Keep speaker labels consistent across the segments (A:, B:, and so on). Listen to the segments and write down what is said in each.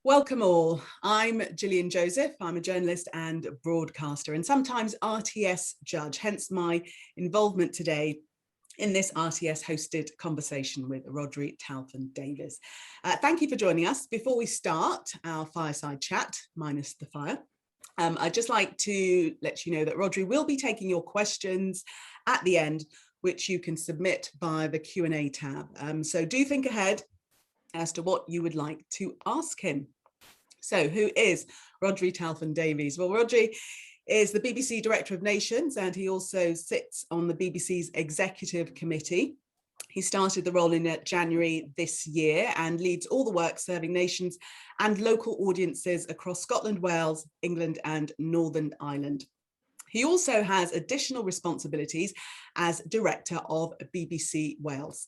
A: Welcome all. I'm Gillian Joseph. I'm a journalist and broadcaster and sometimes RTS judge, hence my involvement today in this RTS hosted conversation with Rhodri Talfan Davies. Thank you for joining us. Before we start our fireside chat, minus the fire, I'd just like to let you know that Rhodri will be taking your questions at the end, which you can submit via the Q&A tab. So do think ahead as to what you would like to ask him. So who is Rhodri Talfan Davies? Well, Rhodri is the BBC Director of Nations, and he also sits on the BBC's Executive Committee. He started the role in January this year and leads all the work serving nations and local audiences across Scotland, Wales, England and Northern Ireland. He also has additional responsibilities as Director of BBC Wales.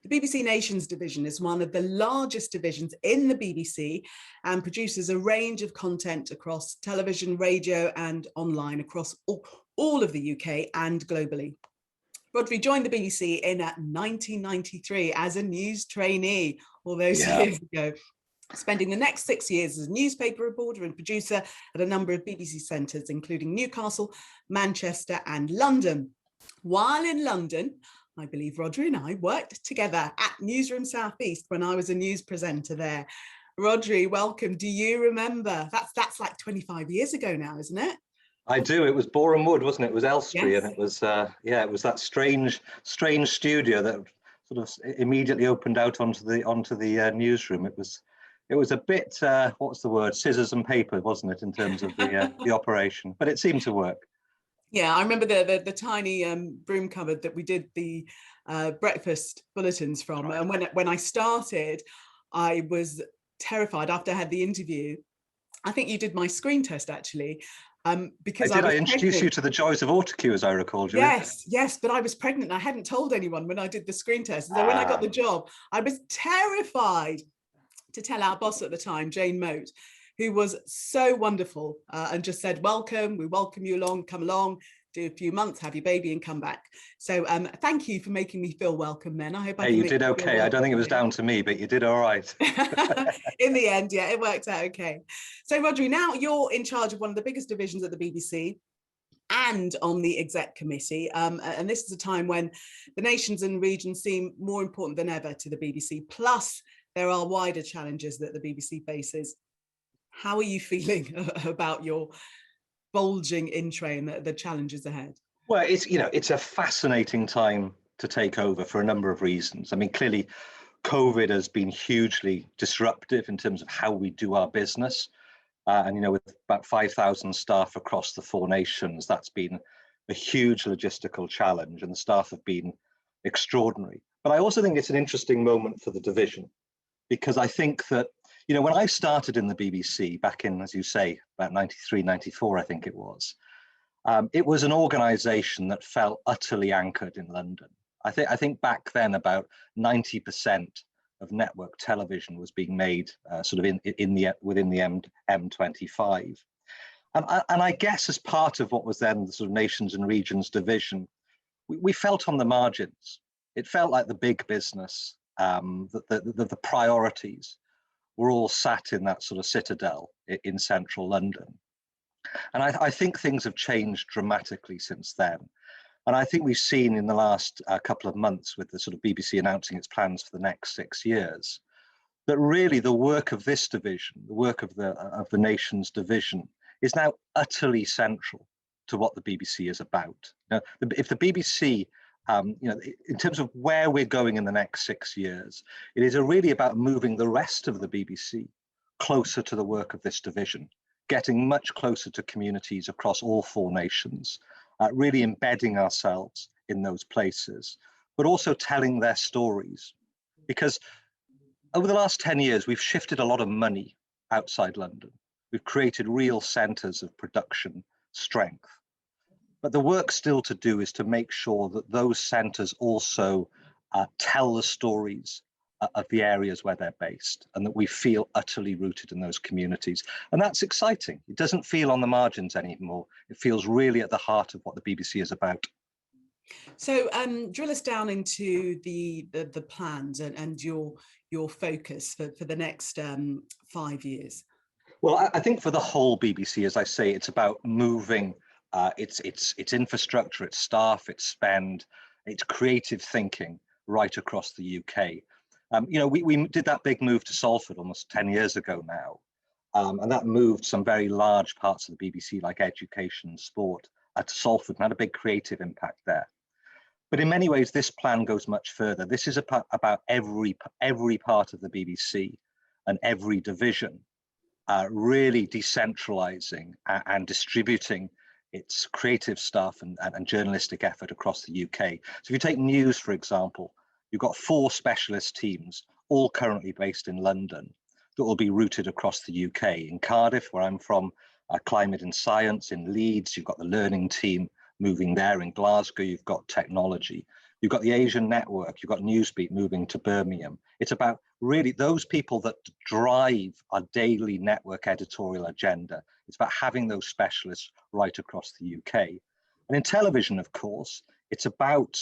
A: The BBC Nations division is one of the largest divisions in the BBC and produces a range of content across television, radio and online across all of the UK and globally. Rhodri joined the BBC in 1993 as a news trainee all those years ago, spending the next 6 years as a newspaper reporter and producer at a number of BBC centres, including Newcastle, Manchester and London. While in London, I believe Rhodri and I worked together at Newsroom South East when I was a news presenter there. Rhodri, welcome. Do you remember? That's like 25 years ago now, isn't it?
B: I do. It was Boreham Wood, wasn't it? It was Elstree,
A: yes.
B: And it was it was that strange studio that sort of immediately opened out onto the newsroom. It was a bit what's the word? Scissors and paper, wasn't it, in terms of the operation? But it seemed to work.
A: Yeah, I remember the tiny broom cupboard that we did the breakfast bulletins from. Right. And when I started, I was terrified after I had the interview. I think you did my screen test actually. Because I
B: introduced you to the joys of HQ, as I recall, Julie.
A: Yes, but I was pregnant. I hadn't told anyone when I did the screen test. So when I got the job, I was terrified to tell our boss at the time, Jane Moat, who was so wonderful and just said, welcome, we welcome you along, come along, do a few months, have your baby and come back. So thank you for making me feel welcome then. I hope
B: you did okay. I don't think it was down to me, but you did all right.
A: In the end, yeah, it worked out okay. So Rhodri, now you're in charge of one of the biggest divisions at the BBC and on the exec committee. And this is a time when the nations and regions seem more important than ever to the BBC. Plus, there are wider challenges that the BBC faces. How are you feeling about your bulging in tray and the challenges ahead?
B: Well, it's a fascinating time to take over for a number of reasons. I mean, clearly, COVID has been hugely disruptive in terms of how we do our business. And, with about 5,000 staff across the 4 nations, that's been a huge logistical challenge and the staff have been extraordinary. But I also think it's an interesting moment for the division because I think that when I started in the BBC back in, as you say, about 93, 94, I think it was an organisation that felt utterly anchored in London. I think back then about 90% of network television was being made sort of within the M25. And I guess as part of what was then the sort of nations and regions division, we felt on the margins. It felt like the big business, the priorities were all sat in that sort of citadel in central London. And I think things have changed dramatically since then. And I think we've seen in the last couple of months with the sort of BBC announcing its plans for the next 6 years, that really the work of this division, the work of the nation's division, is now utterly central to what the BBC is about. Now, if the BBC in terms of where we're going in the next 6 years, it is really about moving the rest of the BBC closer to the work of this division, getting much closer to communities across all 4 nations, really embedding ourselves in those places, but also telling their stories. Because over the last 10 years, we've shifted a lot of money outside London. We've created real centres of production strength. But the work still to do is to make sure that those centres also tell the stories of the areas where they're based and that we feel utterly rooted in those communities. And that's exciting. It doesn't feel on the margins anymore. It feels really at the heart of what the BBC is about.
A: So drill us down into the plans and your focus for the next 5 years.
B: Well, I think for the whole BBC, as I say, it's about moving its infrastructure, its staff, its spend, its creative thinking right across the UK. We did that big move to Salford almost 10 years ago now, and that moved some very large parts of the BBC, like education and sport, to Salford, and had a big creative impact there. But in many ways, this plan goes much further. This is about every part of the BBC and every division really decentralizing and distributing its creative stuff and journalistic effort across the UK. So if you take news, for example, you've got 4 specialist teams, all currently based in London, that will be routed across the UK. In Cardiff, where I'm from, climate and science. In Leeds, you've got the learning team moving there. In Glasgow, you've got technology. You've got the Asian network, you've got Newsbeat moving to Birmingham. It's about really those people that drive our daily network editorial agenda. It's about having those specialists right across the UK. And in television, of course, it's about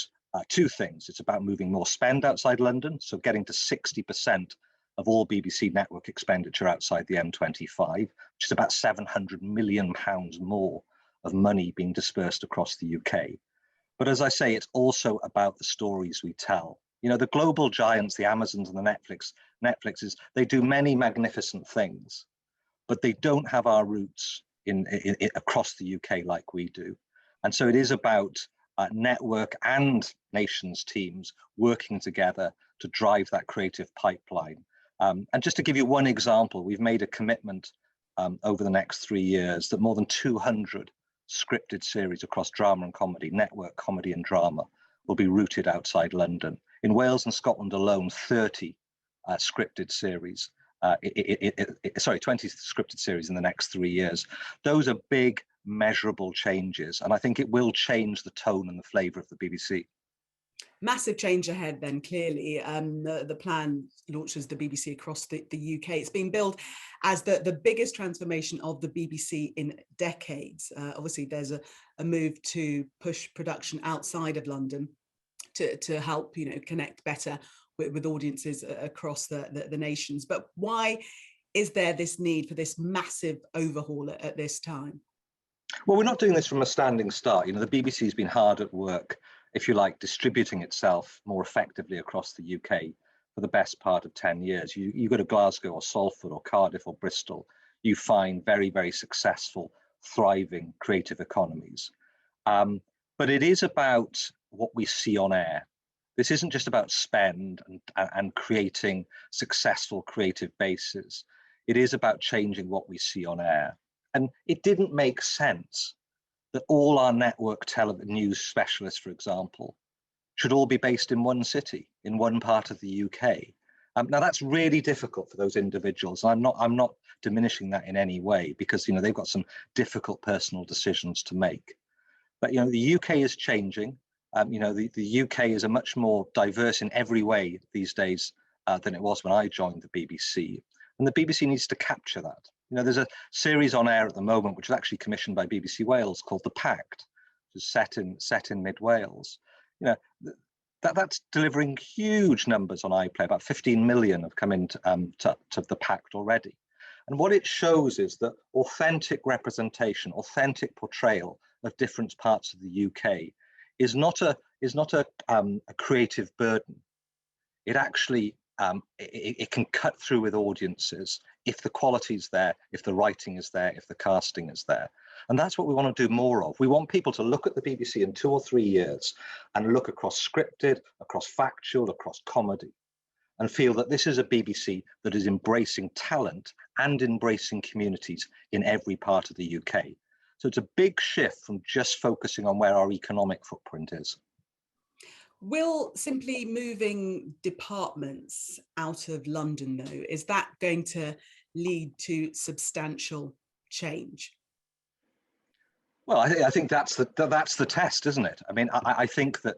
B: 2 things. It's about moving more spend outside London, so getting to 60% of all BBC network expenditure outside the M25, which is about £700 million more of money being dispersed across the UK. But as I say, it's also about the stories we tell. The global giants, the Amazons and the Netflixes, they do many magnificent things, but they don't have our roots in across the UK like we do. And so it is about network and nations teams working together to drive that creative pipeline. And just to give you one example, we've made a commitment over the next 3 years that more than 200 scripted series across drama and comedy, network comedy and drama, will be routed outside London. In Wales and Scotland alone, 30 scripted series, 20 scripted series in the next 3 years. Those are big, measurable changes, and I think it will change the tone and the flavour of the BBC.
A: Massive change ahead then, clearly. The plan launches the BBC across the UK. It's being billed as the biggest transformation of the BBC in decades. Obviously, there's a move to push production outside of London to help connect better with audiences across the nations. But why is there this need for this massive overhaul at this time?
B: Well, we're not doing this from a standing start. The BBC has been hard at work, if you like, distributing itself more effectively across the UK for the best part of 10 years. You go to Glasgow or Salford or Cardiff or Bristol, you find very, very successful, thriving creative economies. But it is about what we see on air. This isn't just about spend and creating successful creative bases. It is about changing what we see on air. And it didn't make sense that all our network news specialists, for example, should all be based in one city, in one part of the UK. Now that's really difficult for those individuals. I'm not diminishing that in any way, because they've got some difficult personal decisions to make. But the UK is changing. The UK is a much more diverse in every way these days than it was when I joined the BBC, and the BBC needs to capture that. There's a series on air at the moment which is actually commissioned by BBC Wales called The Pact, which is set in mid Wales. That's delivering huge numbers on iPlayer. About 15 million have come into to The Pact already. And what it shows is that authentic representation, authentic portrayal of different parts of the UK is not a creative burden. It actually it can cut through with audiences if the quality is there, if the writing is there, if the casting is there. And that's what we want to do more of. We want people to look at the BBC in 2 or 3 years and look across scripted, across factual, across comedy, and feel that this is a BBC that is embracing talent and embracing communities in every part of the UK. So it's a big shift from just focusing on where our economic footprint is.
A: Will simply moving departments out of London, though, is that going to lead to substantial change?
B: Well, I think that's the test, isn't it? I mean, I think that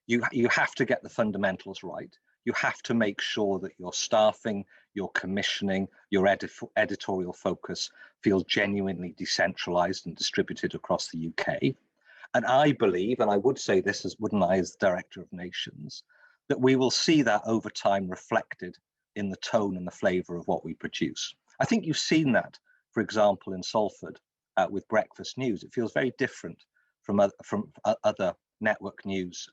B: you have to get the fundamentals right. You have to make sure that your staffing, your commissioning, your editorial focus feels genuinely decentralized and distributed across the UK. And I believe, and I would say this as wouldn't I as the Director of Nations, that we will see that over time reflected in the tone and the flavour of what we produce. I think you've seen that, for example, in Salford with Breakfast News. It feels very different from other network news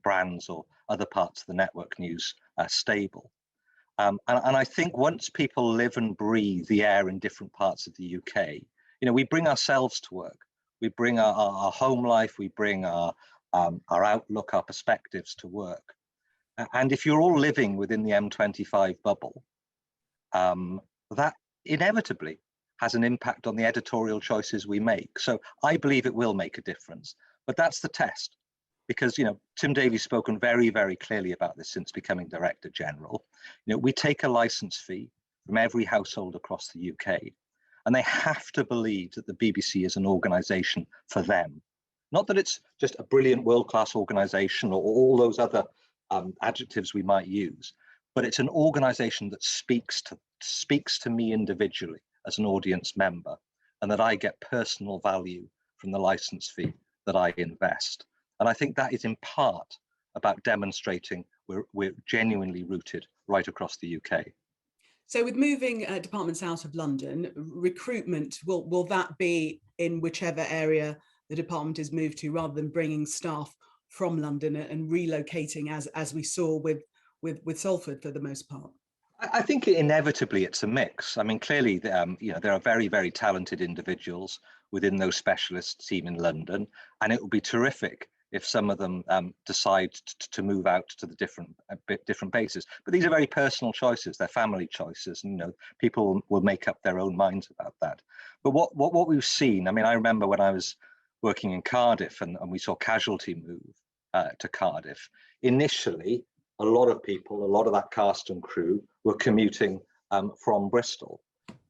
B: brands or other parts of the network news stable. And I think once people live and breathe the air in different parts of the UK, we bring ourselves to work. We bring our home life, we bring our outlook, our perspectives to work. And if you're all living within the M25 bubble, that inevitably has an impact on the editorial choices we make. So I believe it will make a difference, but that's the test. Because Tim Davies spoken very, very clearly about this since becoming Director General. We take a license fee from every household across the UK, and they have to believe that the BBC is an organisation for them. Not that it's just a brilliant world-class organisation or all those other adjectives we might use, but it's an organisation that speaks to me individually as an audience member, and that I get personal value from the license fee that I invest. And I think that is in part about demonstrating we're genuinely rooted right across the UK.
A: So with moving departments out of London, recruitment, will that be in whichever area the department is moved to, rather than bringing staff from London and relocating as we saw with Salford for the most part?
B: I think inevitably it's a mix. I mean, clearly, there are very, very talented individuals within those specialist team in London, and it would be terrific if some of them decide to move out to the different bases. But these are very personal choices, they're family choices, and people will make up their own minds about that. But what we've seen, I mean, I remember when I was working in Cardiff and we saw Casualty move to Cardiff. Initially, a lot of people, a lot of that cast and crew were commuting from Bristol.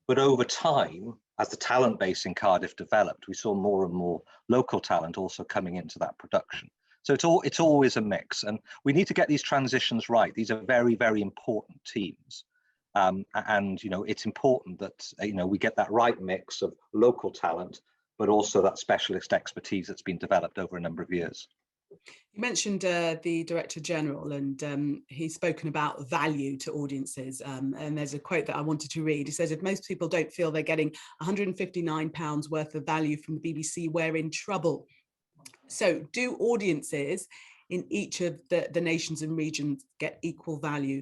B: But over time, as the talent base in Cardiff developed, we saw more and more local talent also coming into that production. So it's always a mix, and we need to get these transitions right. These are very, very important teams, and it's important that we get that right mix of local talent, but also that specialist expertise that's been developed over a number of years.
A: You mentioned the Director General, and he's spoken about value to audiences. And there's a quote that I wanted to read. He says, if most people don't feel they're getting £159 worth of value from the BBC, we're in trouble. So do audiences in each of the nations and regions get equal value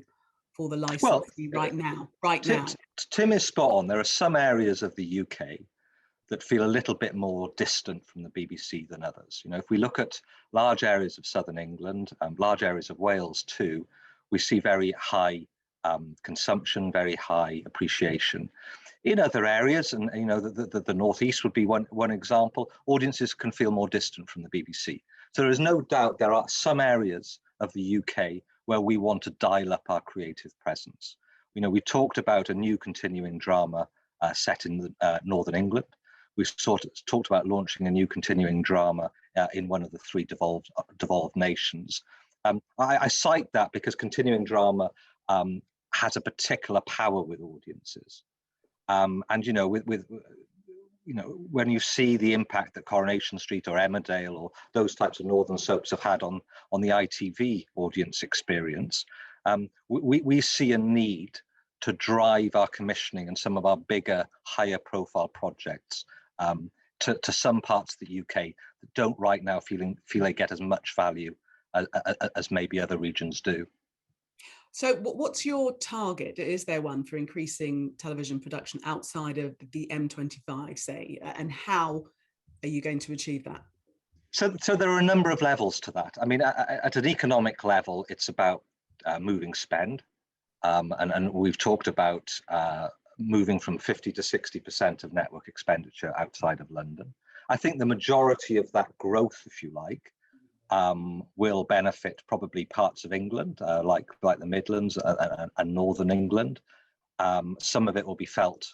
A: for the licence right now?
B: Tim is spot on. There are some areas of the UK that feel a little bit more distant from the BBC than others. If we look at large areas of southern England, large areas of Wales too, we see very high consumption, very high appreciation. In other areas, and the northeast would be one example, audiences can feel more distant from the BBC. So there is no doubt there are some areas of the UK where we want to dial up our creative presence. We talked about a new continuing drama set in Northern England. We've talked about launching a new continuing drama in one of the three devolved nations. I cite that because continuing drama has a particular power with audiences. And when you see the impact that Coronation Street or Emmerdale or those types of northern soaps have had on the ITV audience experience, we see a need to drive our commissioning and some of our bigger, higher profile projects to some parts of the UK that don't right now feel they get as much value as maybe other regions do.
A: So what's your target? Is there one for increasing television production outside of the M25, say, and how are you going to achieve that?
B: So there are a number of levels to that. I mean, at an economic level, it's about moving spend. And we've talked about moving from 50 to 60% of network expenditure outside of London. I think the majority of that growth, if you like, will benefit probably parts of England, like the Midlands and Northern England. Some of it will be felt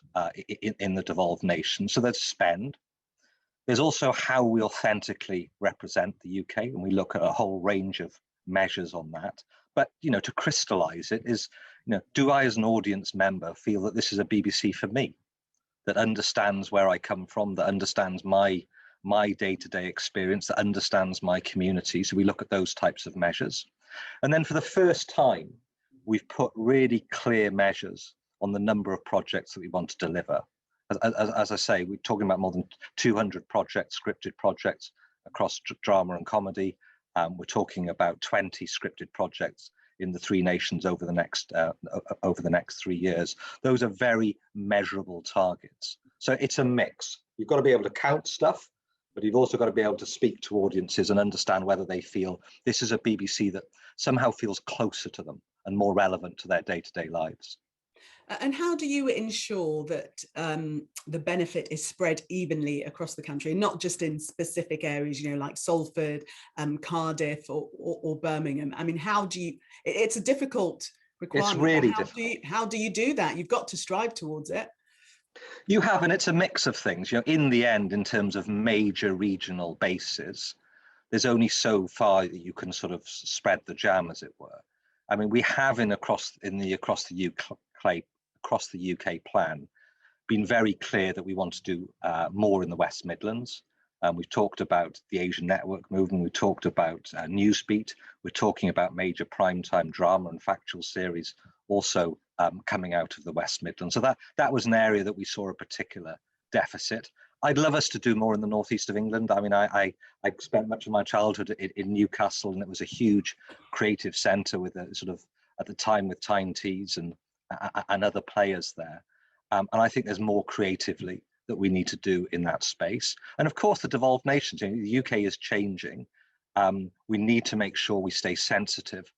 B: in the devolved nations. So there's spend. There's also how we authentically represent the UK, and we look at a whole range of measures on that. But to crystallize it is, do I as an audience member feel that this is a BBC for me, that understands where I come from, that understands my my day-to-day experience, that understands my community. So we look at those types of measures. And then for the first time, we've put really clear measures on the number of projects that we want to deliver. As I say, we're talking about more than 200 projects, scripted projects across drama and comedy. We're talking about 20 scripted projects in the three nations over the next 3 years. Those are very measurable targets. So it's a mix. You've got to be able to count stuff, but you've also got to be able to speak to audiences and understand whether they feel this is a BBC that somehow feels closer to them and more relevant to their day-to-day lives.
A: And how do you ensure that the benefit is spread evenly across the country, not just in specific areas, you know, like Salford, Cardiff or Birmingham? I mean, how do you, it's a difficult requirement.
B: It's really difficult.
A: How do you do that? You've got to strive towards it.
B: You have, and it's a mix of things. You know, in the end, in terms of major regional bases, there's only so far that you can sort of spread the jam, as it were. I mean, we have across the UK plan been very clear that we want to do more in the West Midlands. We've talked about the Asian Network movement. We talked about Newsbeat. We're talking about major primetime drama and factual series also coming out of the West Midlands. So that was an area that we saw a particular deficit. I'd love us to do more in the northeast of England. I mean, I spent much of my childhood in Newcastle, and it was a huge creative centre with a sort of, at the time, with Tyne Tees and other players there. And I think there's more creatively that we need to do in that space. And of course, the devolved nations, you know, the UK is changing. We need to make sure we stay sensitive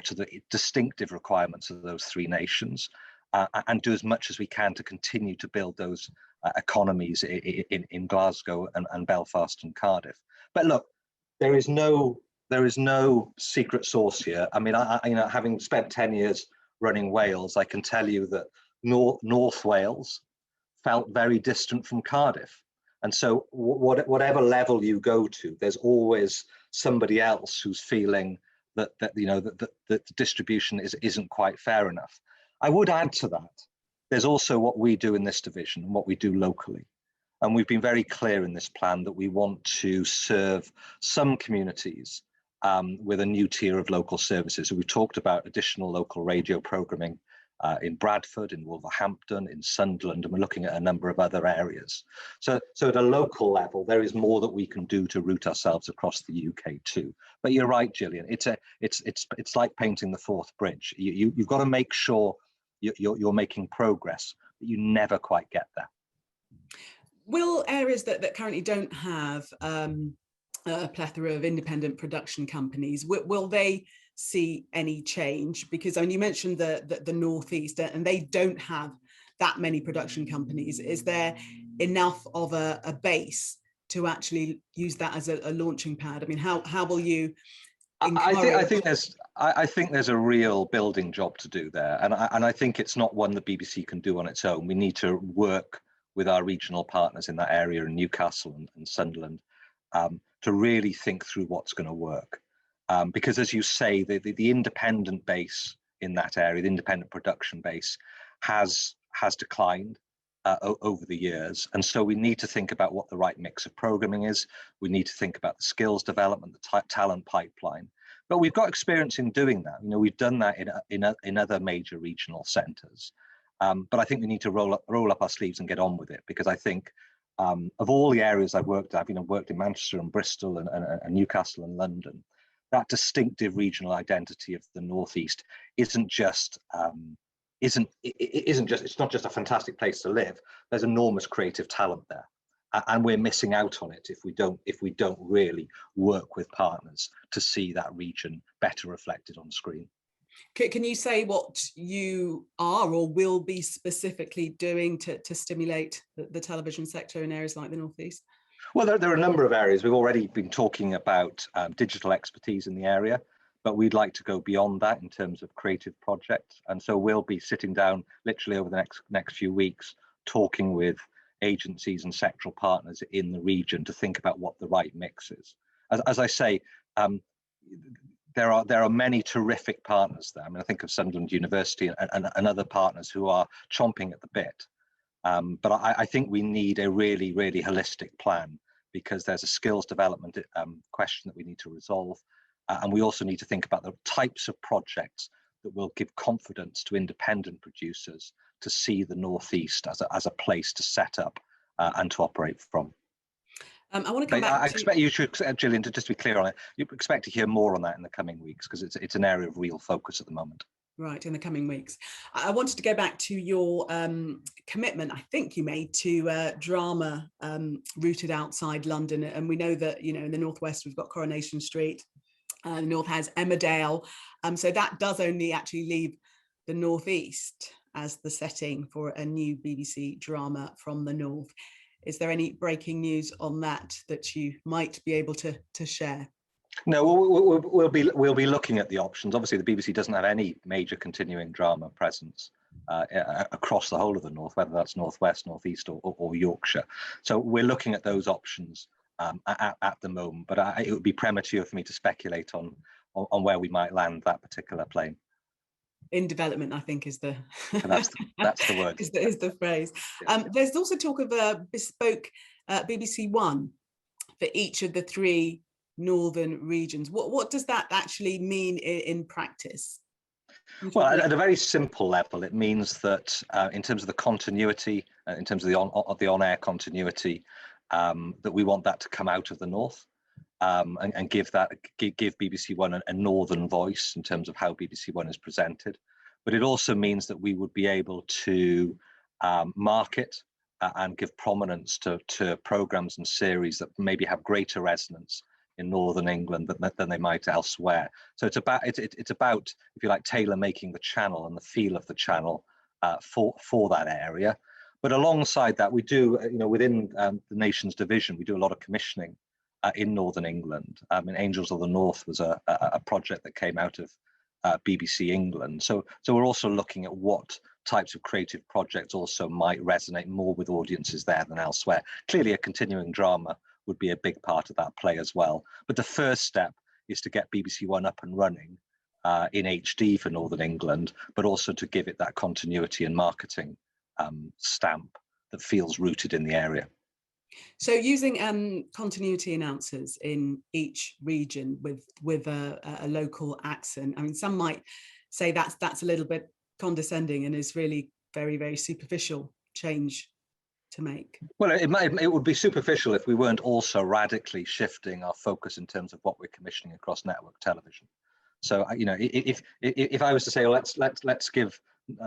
B: to the distinctive requirements of those three nations and do as much as we can to continue to build those economies in Glasgow and Belfast and Cardiff. But look, there is no secret sauce here. I mean, you know, having spent 10 years running Wales, I can tell you that North Wales felt very distant from Cardiff. And so whatever level you go to, there's always somebody else who's feeling that the distribution isn't quite fair enough. I would add to that, there's also what we do in this division and what we do locally. And we've been very clear in this plan that we want to serve some communities with a new tier of local services. So we talked about additional local radio programming in Bradford, in Wolverhampton, in Sunderland, and we're looking at a number of other areas. So at a local level, there is more that we can do to root ourselves across the UK too. But you're right, Gillian. It's like painting the fourth bridge. You've got to make sure you're making progress, but you never quite get there.
A: Will areas that currently don't have a plethora of independent production companies, will they see any change? Because I mean, you mentioned the Northeast, and they don't have that many production companies. Is there enough of a base to actually use that as a launching pad? I mean, how will you encourage?
B: I think there's a real building job to do there, and I think it's not one the BBC can do on its own. We need to work with our regional partners in that area in Newcastle and Sunderland to really think through what's going to work. Because as you say, the independent base in that area, the independent production base has declined over the years. And so we need to think about what the right mix of programming is. We need to think about the skills development, the talent pipeline. But we've got experience in doing that. You know, we've done that in other major regional centres. But I think we need to roll up our sleeves and get on with it, because I think of all the areas I've worked in Manchester and Bristol and Newcastle and London, that distinctive regional identity of the Northeast it's not just a fantastic place to live. There's enormous creative talent there, and we're missing out on it if we don't really work with partners to see that region better reflected on screen.
A: Can you say what you are or will be specifically doing to stimulate the television sector in areas like the Northeast?
B: Well, there are a number of areas. We've already been talking about digital expertise in the area, but we'd like to go beyond that in terms of creative projects. And so we'll be sitting down literally over the next few weeks, talking with agencies and sectoral partners in the region to think about what the right mix is. As I say, there are many terrific partners there. I mean, I think of Sunderland University and other partners who are chomping at the bit. But I think we need a really, really holistic plan because there's a skills development question that we need to resolve. And we also need to think about the types of projects that will give confidence to independent producers to see the Northeast as a place to set up and to operate from.
A: I want to come back.
B: I expect you should, Gillian, to just be clear on it. You expect to hear more on that in the coming weeks, because it's an area of real focus at the moment.
A: Right, in the coming weeks. I wanted to go back to your commitment, I think you made, to drama rooted outside London. And we know that, you know, in the Northwest, we've got Coronation Street. The North has Emmerdale. So that does only actually leave the Northeast as the setting for a new BBC drama from the North. Is there any breaking news on that you might be able to share?
B: No, we'll be looking at the options. Obviously, the BBC doesn't have any major continuing drama presence across the whole of the North, whether that's Northwest, Northeast, or Yorkshire. So we're looking at those options at the moment. But it would be premature for me to speculate on where we might land that particular plane.
A: In development, I think, is the
B: that's the word.
A: is the phrase. Yeah. There's also talk of a bespoke BBC One for each of the three northern regions. What does that actually mean in practice?
B: Well, at a very simple level, it means that in terms of the continuity, in terms of the on-air continuity, that we want that to come out of the north. And give BBC One a northern voice in terms of how BBC One is presented. But it also means that we would be able to market and give prominence to programmes and series that maybe have greater resonance in Northern England than they might elsewhere. So it's about, if you like, tailor making the channel and the feel of the channel for that area. But alongside that, we do, within the Nations division, we do a lot of commissioning in Northern England. Angels of the North was a project that came out of BBC England. So we're also looking at what types of creative projects also might resonate more with audiences there than elsewhere. Clearly, a continuing drama would be a big part of that play as well. But the first step is to get BBC One up and running in HD for Northern England, but also to give it that continuity and marketing stamp that feels rooted in the area.
A: So using continuity announcers in each region with a local accent, I mean, some might say that's a little bit condescending and is really very, very superficial change to make. Well,
B: it would be superficial if we weren't also radically shifting our focus in terms of what we're commissioning across network television. So, if I was to say, well, let's give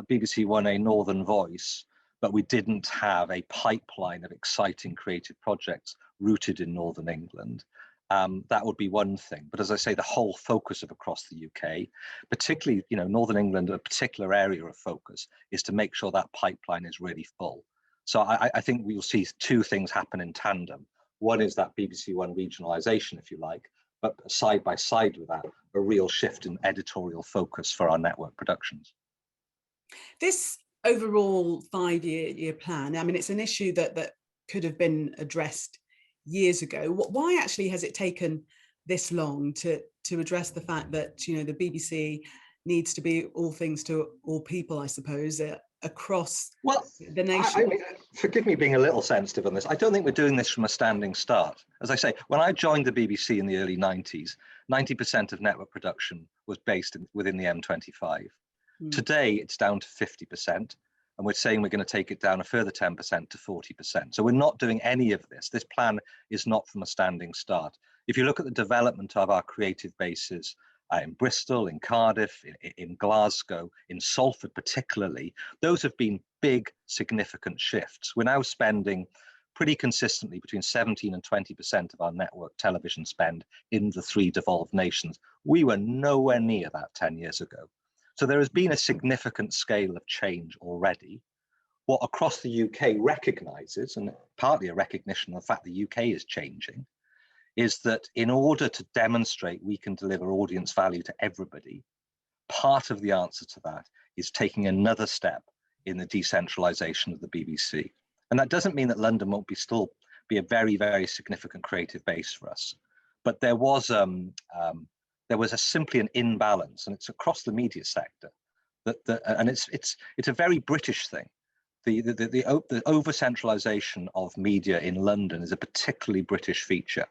B: BBC One a northern voice, but we didn't have a pipeline of exciting creative projects rooted in Northern England, that would be one thing. But as I say, the whole focus of across the UK, particularly, Northern England, a particular area of focus is to make sure that pipeline is really full. So I think we will see two things happen in tandem. One is that BBC One regionalisation, if you like, but side by side with that, a real shift in editorial focus for our network productions.
A: This overall 5-year plan, I mean, it's an issue that could have been addressed years ago. Why actually has it taken this long to address the fact that, the BBC needs to be all things to all people, I suppose, across the nation?
B: Forgive me being a little sensitive on this. I don't think we're doing this from a standing start. As I say, when I joined the BBC in the early 90s, 90% of network production was based within the M25. Today, it's down to 50%, and we're saying we're going to take it down a further 10% to 40%. So we're not doing any of this. This plan is not from a standing start. If you look at the development of our creative bases in Bristol, in Cardiff, in Glasgow, in Salford particularly, those have been big, significant shifts. We're now spending pretty consistently between 17 and 20% of our network television spend in the three devolved nations. We were nowhere near that 10 years ago. So there has been a significant scale of change already. What across the UK recognises, and partly a recognition of the fact the UK is changing, is that in order to demonstrate we can deliver audience value to everybody, part of the answer to that is taking another step in the decentralisation of the BBC. And that doesn't mean that London won't still be a very, very significant creative base for us. But there was simply an imbalance, and it's across the media sector, and it's a very British thing, the over-centralisation of media in London is a particularly British feature.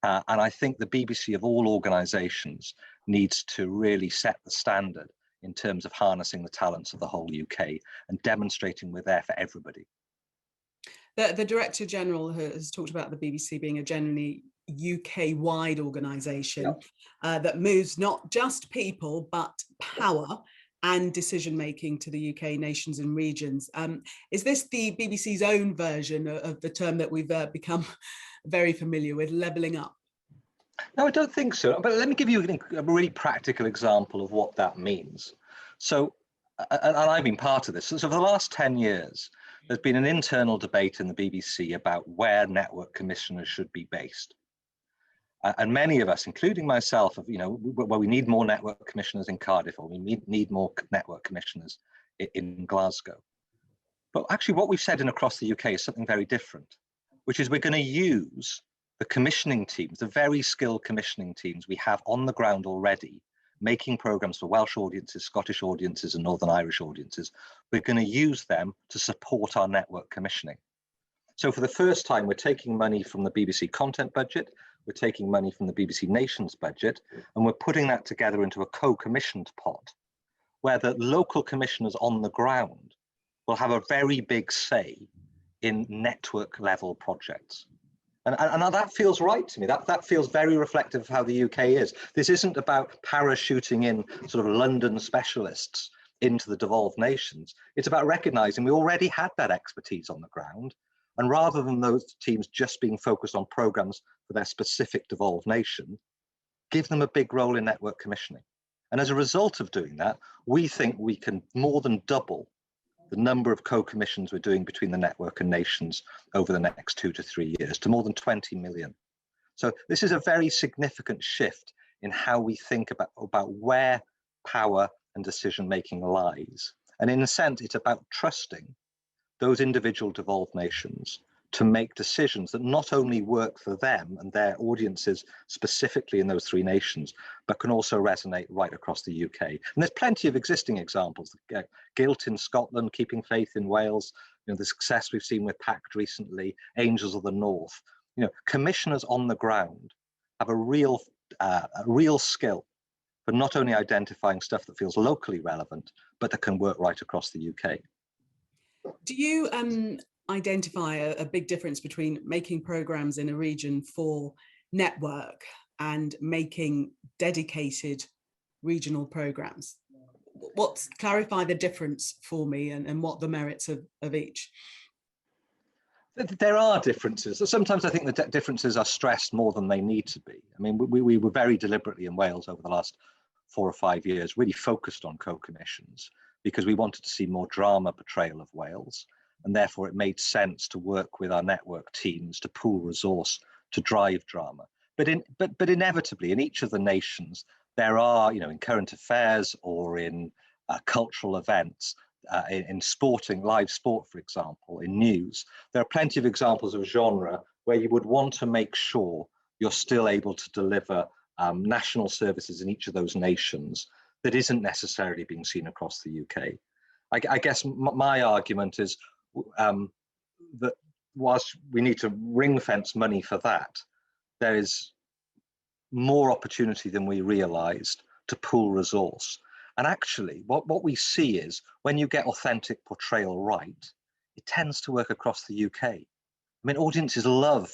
B: And I think the BBC, of all organisations, needs to really set the standard in terms of harnessing the talents of the whole UK and demonstrating we're there for everybody.
A: The Director General has talked about the BBC being a genuinely UK-wide organisation that moves not just people, but power and decision-making to the UK nations and regions. Is this the BBC's own version of the term that we've become very familiar with, levelling up?
B: No, I don't think so. But let me give you a really practical example of what that means. So, and I've been part of this. So for the last 10 years, there's been an internal debate in the BBC about where network commissioners should be based. And many of us, including myself, well, we need more network commissioners in Cardiff, or we need more network commissioners in Glasgow. But actually what we've said across the UK is something very different, which is we're going to use the commissioning teams, the very skilled commissioning teams we have on the ground already, making programmes for Welsh audiences, Scottish audiences and Northern Irish audiences. We're going to use them to support our network commissioning. So for the first time, we're taking money from the BBC content budget, we're taking money from the BBC Nations budget, and we're putting that together into a co-commissioned pot, where the local commissioners on the ground will have a very big say in network level projects. And that feels right to me. That feels very reflective of how the UK is. This isn't about parachuting in sort of London specialists into the devolved nations. It's about recognising we already had that expertise on the ground. And rather than those teams just being focused on programmes for their specific devolved nation, give them a big role in network commissioning. And as a result of doing that, we think we can more than double the number of co-commissions we're doing between the network and nations over the next 2 to 3 years to more than 20 million. So this is a very significant shift in how we think about where power and decision-making lies. And in a sense, it's about trusting those individual devolved nations to make decisions that not only work for them and their audiences specifically in those 3 nations, but can also resonate right across the UK. And there's plenty of existing examples. Guilt in Scotland, Keeping Faith in Wales, the success we've seen with PACT recently, Angels of the North. Commissioners on the ground have a real skill for not only identifying stuff that feels locally relevant, but that can work right across the UK.
A: Do you identify a big difference between making programs in a region for network and making dedicated regional programs? Clarify the difference for me and what the merits of each.
B: There are differences. Sometimes I think the differences are stressed more than they need to be. I mean, we were very deliberately in Wales over the last 4 or 5 years really focused on co-commissions because we wanted to see more drama portrayal of Wales. And therefore, it made sense to work with our network teams to pool resource to drive drama. But inevitably, in each of the nations, there are, in current affairs or in cultural events, in sporting, live sport, for example, in news, there are plenty of examples of genre where you would want to make sure you're still able to deliver national services in each of those nations that isn't necessarily being seen across the UK. I guess my argument is that whilst we need to ring fence money for that, there is more opportunity than we realised to pool resource. And actually, what we see is when you get authentic portrayal right, it tends to work across the UK. I mean, audiences love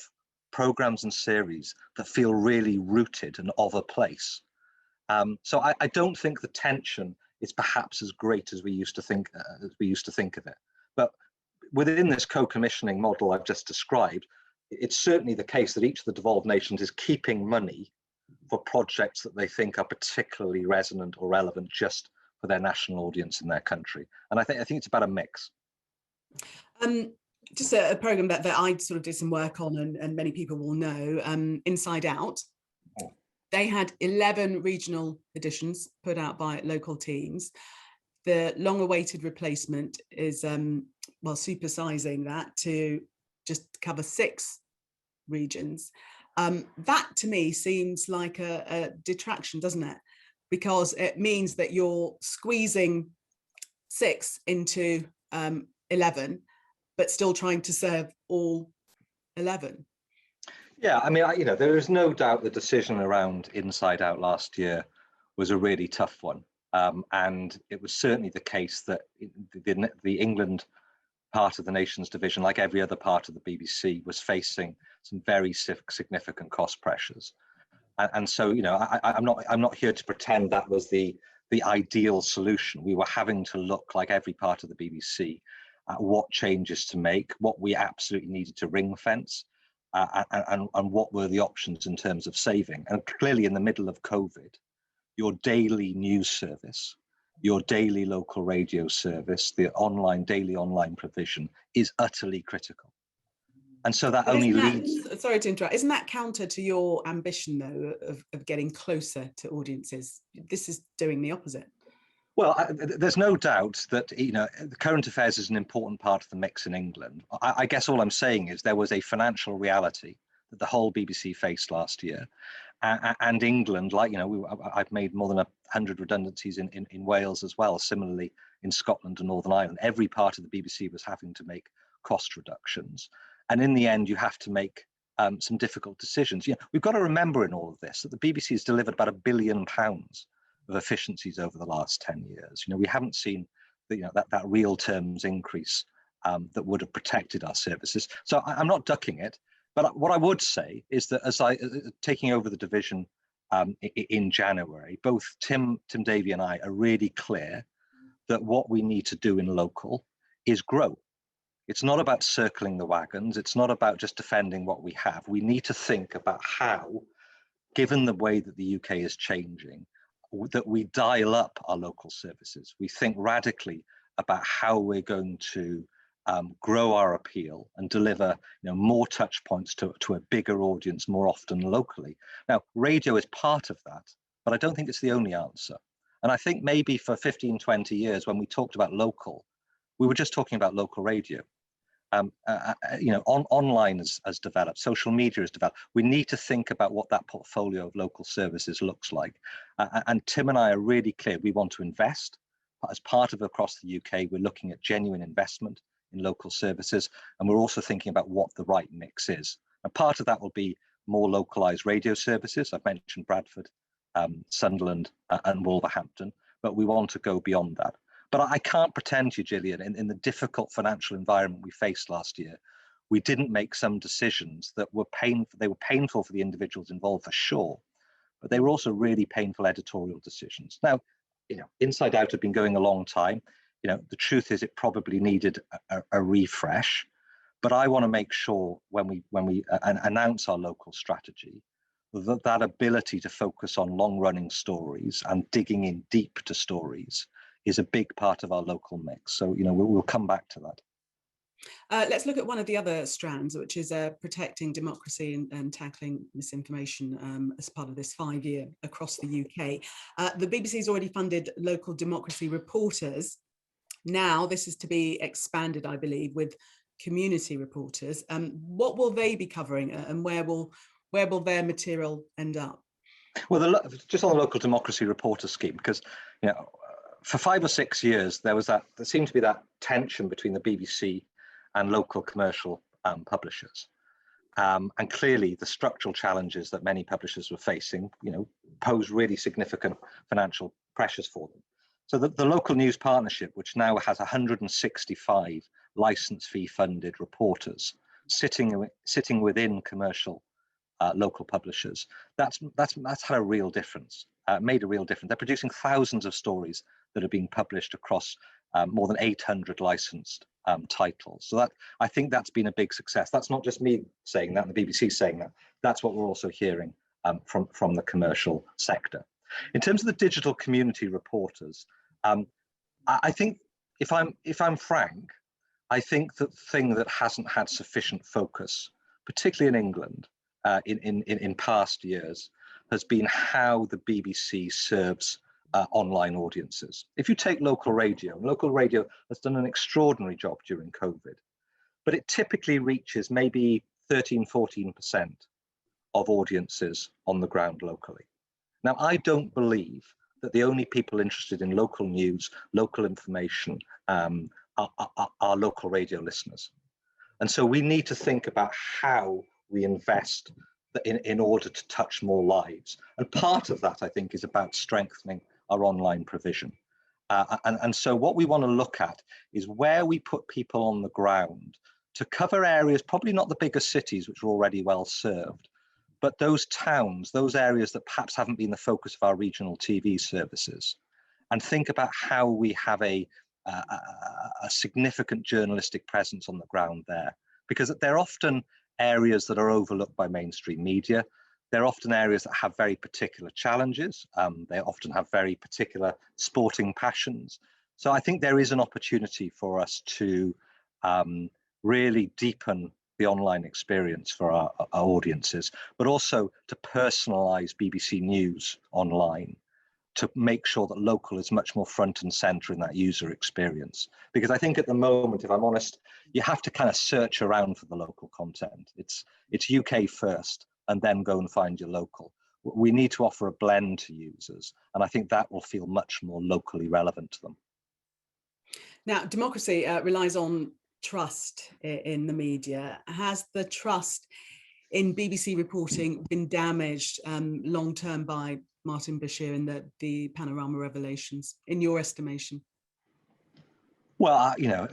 B: programmes and series that feel really rooted and of a place. So I don't think the tension is perhaps as great as we used to think of it. But within this co-commissioning model I've just described, it's certainly the case that each of the devolved nations is keeping money for projects that they think are particularly resonant or relevant just for their national audience in their country. And I think it's about a mix.
A: Just a programme that I sort of did some work on and many people will know, Inside Out. They had 11 regional editions put out by local teams. The long-awaited replacement is, supersizing that to just cover 6 regions. That to me seems like a detraction, doesn't it? Because it means that you're squeezing 6 into 11, but still trying to serve all 11.
B: Yeah, I mean, there is no doubt the decision around Inside Out last year was a really tough one. And it was certainly the case that the England part of the Nations division, like every other part of the BBC, was facing some very significant cost pressures. And so, I'm not here to pretend that was the ideal solution. We were having to look, like every part of the BBC, at what changes to make, what we absolutely needed to ring fence, and what were the options in terms of saving. And clearly, in the middle of COVID, your daily news service, your daily local radio service, the daily online provision is utterly critical. And so that only leads...
A: Sorry to interrupt. Isn't that counter to your ambition, though, of getting closer to audiences? This is doing the opposite.
B: Well, there's no doubt that, the current affairs is an important part of the mix in England. I guess all I'm saying is there was a financial reality that the whole BBC faced last year. And England, I've made more than 100 redundancies in Wales as well, similarly in Scotland and Northern Ireland. Every part of the BBC was having to make cost reductions. And in the end, you have to make some difficult decisions. We've got to remember in all of this that the BBC has delivered about £1 billion of efficiencies over the last 10 years. We haven't seen that real terms increase that would have protected our services. So I'm not ducking it. But what I would say is that as taking over the division in January, both Tim Davie and I are really clear that what we need to do in local is grow. It's not about circling the wagons. It's not about just defending what we have. We need to think about how, given the way that the UK is changing, that we dial up our local services. We think radically about how we're going to grow our appeal and deliver more touch points to a bigger audience more often locally. Now, radio is part of that, but I don't think it's the only answer. And I think maybe for 15, 20 years, when we talked about local, we were just talking about local radio. Online has developed, social media has developed. We need to think about what that portfolio of local services looks like. And Tim and I are really clear, we want to invest. As part of across the UK, we're looking at genuine investment in local services, and we're also thinking about what the right mix is. And part of that will be more localized radio services. I've mentioned Bradford, Sunderland, and Wolverhampton, but we want to go beyond that. But I can't pretend to you, Gillian, in the difficult financial environment we faced last year, we didn't make some decisions that were painful. They were painful for the individuals involved, for sure, but they were also really painful editorial decisions. Now, Inside Out had been going a long time. The truth is it probably needed a refresh, but I want to make sure when we announce our local strategy, that ability to focus on long-running stories and digging in deep to stories is a big part of our local mix. So, we'll come back to that.
A: Let's look at one of the other strands, which is protecting democracy and tackling misinformation as part of this 5-year across the UK. The BBC's already funded local democracy reporters. Now this is to be expanded, I believe, with community reporters. What will they be covering, and where will their material end up?
B: Well, just on the local democracy reporter scheme, because for 5 or 6 years there seemed to be that tension between the BBC and local commercial publishers, and clearly the structural challenges that many publishers were facing, pose really significant financial pressures for them. So the local news partnership, which now has 165 license fee funded reporters sitting within commercial local publishers, that's had a real difference, made a real difference. They're producing thousands of stories that are being published across more than 800 licensed titles. So I think that's been a big success. That's not just me saying that, and the BBC saying that. That's what we're also hearing from the commercial sector. In terms of the digital community reporters, I think, if I'm frank, I think the thing that hasn't had sufficient focus, particularly in England, in past years, has been how the BBC serves online audiences. If you take local radio has done an extraordinary job during COVID, but it typically reaches maybe 13, 14% of audiences on the ground locally. Now, I don't believe that the only people interested in local news, local information, our local radio listeners. And so we need to think about how we invest in order to touch more lives. And part of that, I think, is about strengthening our online provision. And so what we want to look at is where we put people on the ground to cover areas, probably not the biggest cities, which are already well served, but those towns, those areas that perhaps haven't been the focus of our regional TV services, and think about how we have a significant journalistic presence on the ground there, because they're often areas that are overlooked by mainstream media. They're often areas that have very particular challenges. They often have very particular sporting passions. So I think there is an opportunity for us to really deepen the online experience for our audiences, but also to personalize BBC News online, to make sure that local is much more front and center in that user experience. Because I think at the moment, if I'm honest, you have to kind of search around for the local content. It's UK first, and then go and find your local. We need to offer a blend to users, and I think that will feel much more locally relevant to them.
A: Now, democracy relies on trust in the media. Has the trust in BBC reporting been damaged long-term by Martin Bashir and the Panorama revelations, in your estimation?
B: Well, you know,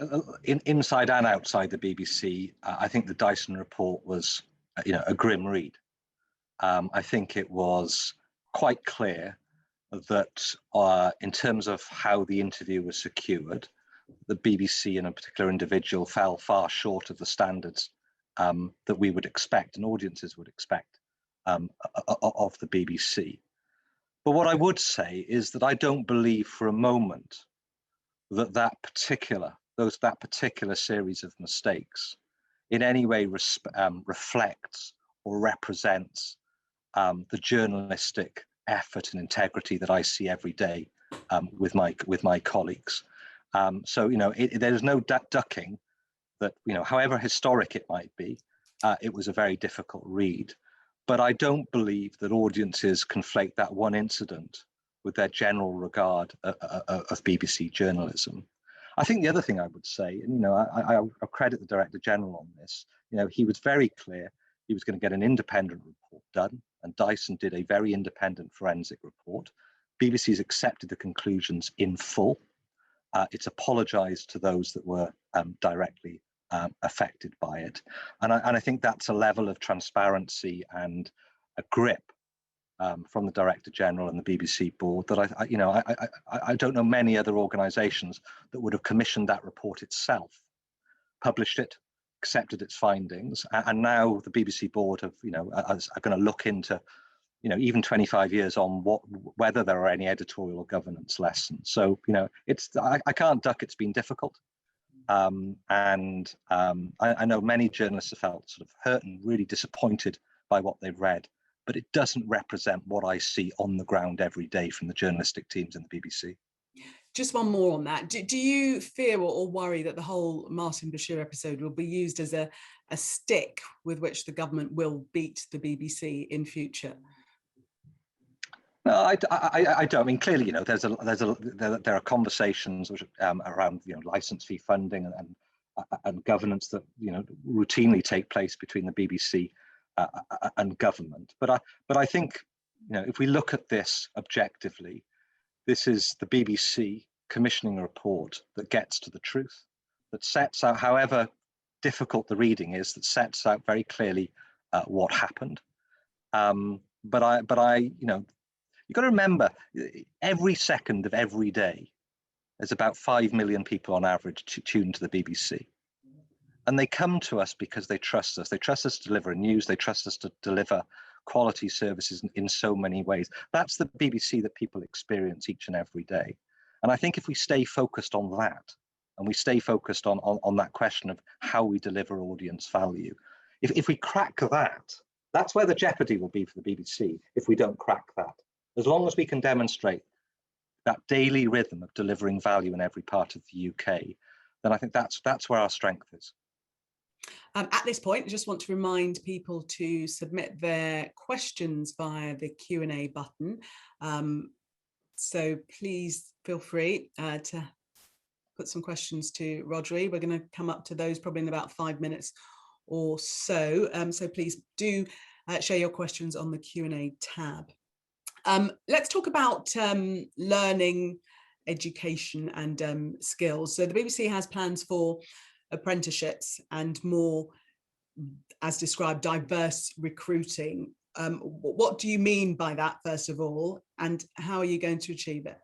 B: inside and outside the BBC, I think the Dyson report was, you know, a grim read. I think it was quite clear that in terms of how the interview was secured, the BBC and a particular individual fell far short of the standards that we would expect and audiences would expect of the BBC. But what I would say is that I don't believe for a moment that that particular series of mistakes in any way reflects or represents the journalistic effort and integrity that I see every day with my colleagues. So, you know, there's no ducking that, you know, however historic it might be, it was a very difficult read. But I don't believe that audiences conflate that one incident with their general regard of BBC journalism. I think the other thing I would say, and, you know, I credit the Director General on this, you know, he was very clear he was going to get an independent report done, and Dyson did a very independent forensic report. BBC's accepted the conclusions in full. It's apologised to those that were directly affected by it, and I think that's a level of transparency and a grip from the Director General and the BBC board that I don't know many other organisations that would have commissioned that report itself, published it, accepted its findings, and now the BBC board are going to look into, you know, even 25 years on whether there are any editorial or governance lessons. So, you know, I can't duck. It's been difficult. I know many journalists have felt sort of hurt and really disappointed by what they've read, but it doesn't represent what I see on the ground every day from the journalistic teams in the BBC.
A: Just one more on that. Do you fear or worry that the whole Martin Bashir episode will be used as a stick with which the government will beat the BBC in future?
B: No, I don't. I mean, clearly, you know, there are conversations which, around, you know, license fee funding and governance that, you know, routinely take place between the BBC and government. But I think, you know, if we look at this objectively, this is the BBC commissioning a report that gets to the truth, that sets out, however difficult the reading is, that sets out very clearly what happened. But I, you know, you've got to remember, every second of every day, there's about 5 million people on average tuned to the BBC. And they come to us because they trust us. They trust us to deliver news. They trust us to deliver quality services in so many ways. That's the BBC that people experience each and every day. And I think if we stay focused on that, and we stay focused on that question of how we deliver audience value, if we crack that, that's where the jeopardy will be for the BBC if we don't crack that. As long as we can demonstrate that daily rhythm of delivering value in every part of the UK, then I think that's where our strength is.
A: At this point, I just want to remind people to submit their questions via the Q&A button. So please feel free to put some questions to Rhodri. We're going to come up to those probably in about 5 minutes or so. So please do share your questions on the Q&A tab. Let's talk about learning, education and skills. So the BBC has plans for apprenticeships and more, as described, diverse recruiting. What do you mean by that, first of all, and how are you going to achieve it?